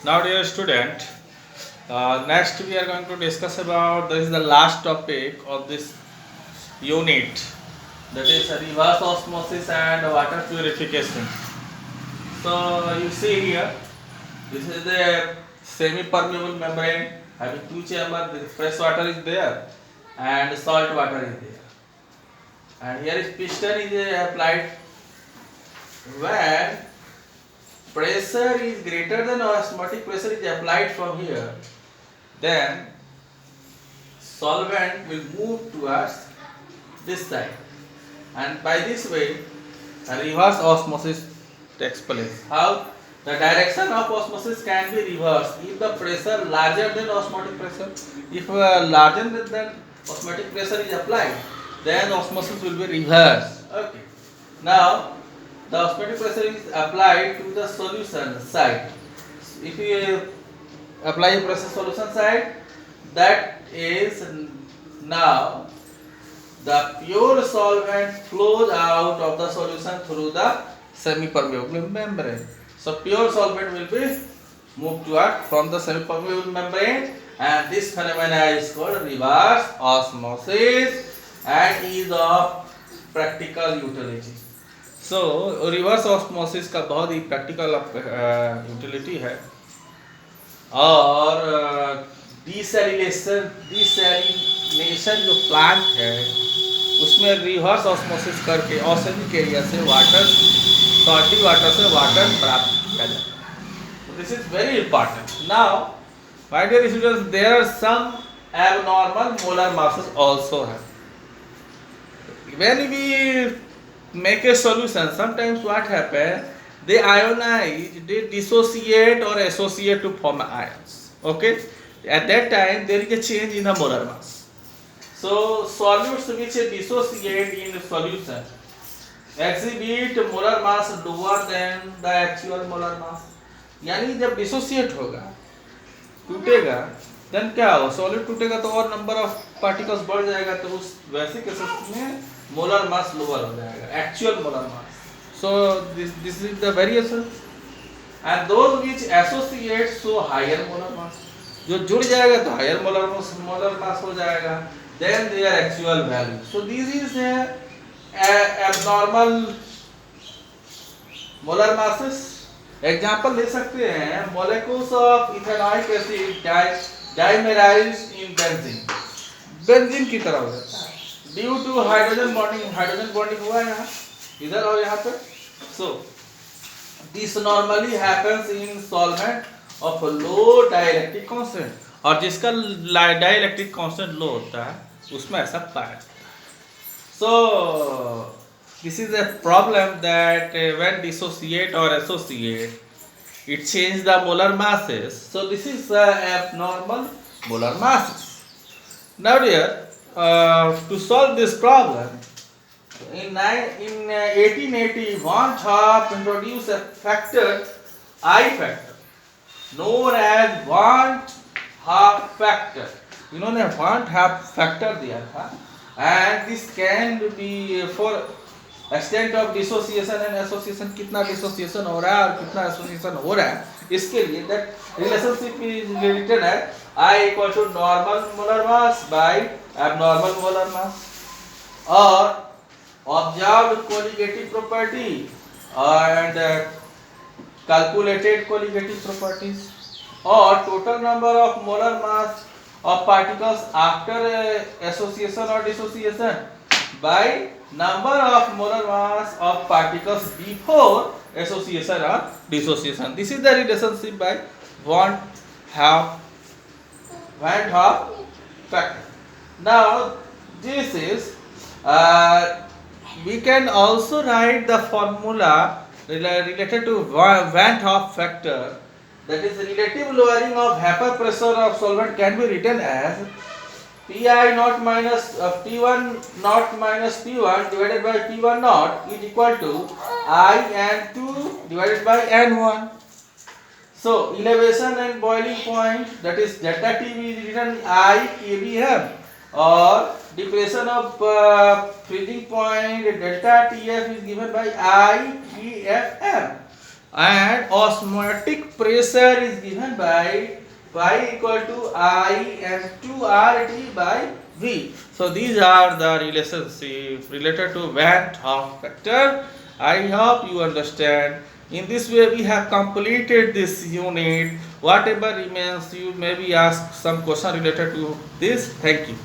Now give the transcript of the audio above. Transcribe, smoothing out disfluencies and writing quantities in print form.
Now, dear student, next we are going to discuss about this is the last topic of this unit, that is reverse osmosis and water purification. So you see here, this is the semi-permeable membrane having two chambers. The fresh water is there and salt water is there, and here is piston is applied when pressure is greater than osmotic pressure is applied from here, then solvent will move towards this side, and by this way a reverse osmosis takes place. How? The direction of osmosis can be reversed if the pressure larger than osmotic pressure. If larger than osmotic pressure is applied, then osmosis will be reversed. Okay. Now the osmotic pressure is applied to the solution side. If you apply a pressure solution side, that is now the pure solvent flows out of the solution through the semi-permeable membrane. So pure solvent will be moved toward from the semi-permeable membrane, and this phenomena is called reverse osmosis and is of practical utility. So reverse osmosis का बहुत ही practical utility है, और desalination जो plant है उसमें reverse osmosis करके oxygen area से water, salty water से वाटर प्राप्त किया जाता है. This is very important. Now my dear students, there are some abnormal molar masses also have. When we make a solution, sometimes what happen, they ionize, they dissociate or associate to form ions. Okay, at that time there is a change in the molar mass. So solutes which dissociate in solution exhibit molar mass lower than the actual molar mass. यानी जब dissociate होगा, टूटेगा, then क्या होगा, solid टूटेगा तो और number of particles बढ़ जाएगा, तो उस वैसे केसेस में मोलर मास लोअर हो जाएगा, actual molar mass. So this is the variation. And those which associate so higher molar mass, जो जुड़ जाएगा तो हायर मोलर मास हो जाएगा, then their actual value. So this is abnormal molar masses. Example ले सकते हैं, molecules of ethanoic acid dimerised in benzene. Benzene की तरह हो जाता है ड्यू टू हाइड्रोजन बॉन्डिंग हुआ है यहाँ, इधर और यहाँ पे. So this normally happens in solvent of low dielectric constant, और जिसका डाइलेक्ट्रिक कांस्टेंट लो होता है उसमें ऐसा पाया जाता है. सो this is a problem that when dissociate or associate, it changes the molar masses. So this is abnormal molar masses. Now dear, to solve this problem, in 1880 Van 't Hoff introduced a factor, I factor, known as Van 't Hoff factor. इन्होंने Van 't Hoff factor दिया था, and this can be for extent of dissociation and association, कितना dissociation हो रहा है और कितना association हो रहा है, इसके लिए दैट रिलेशनशिप इज रिलेटेड है I equal to normal molar mass by abnormal molar mass, और observed colligative property and calculated colligative properties, और total number of molar mass of particles after association और dissociation by number of molar mass of particles before association or dissociation. This is the relationship by Van 't Hoff factor. Now this is we can also write the formula related to Van 't Hoff factor, that is relative lowering of vapor pressure of solvent can be written as Pi naught minus T1 naught minus P1 divided by P1 naught is equal to I N2 divided by N1. So elevation and boiling point, that is delta T is written I kBm, or depression of freezing point delta TF is given by I PFM, and osmotic pressure is given by Y equal to I and 2RT by V. So these are the relationships related to Van 't Hoff factor. I hope you understand. In this way we have completed this unit. Whatever remains, you maybe ask some question related to this. Thank you.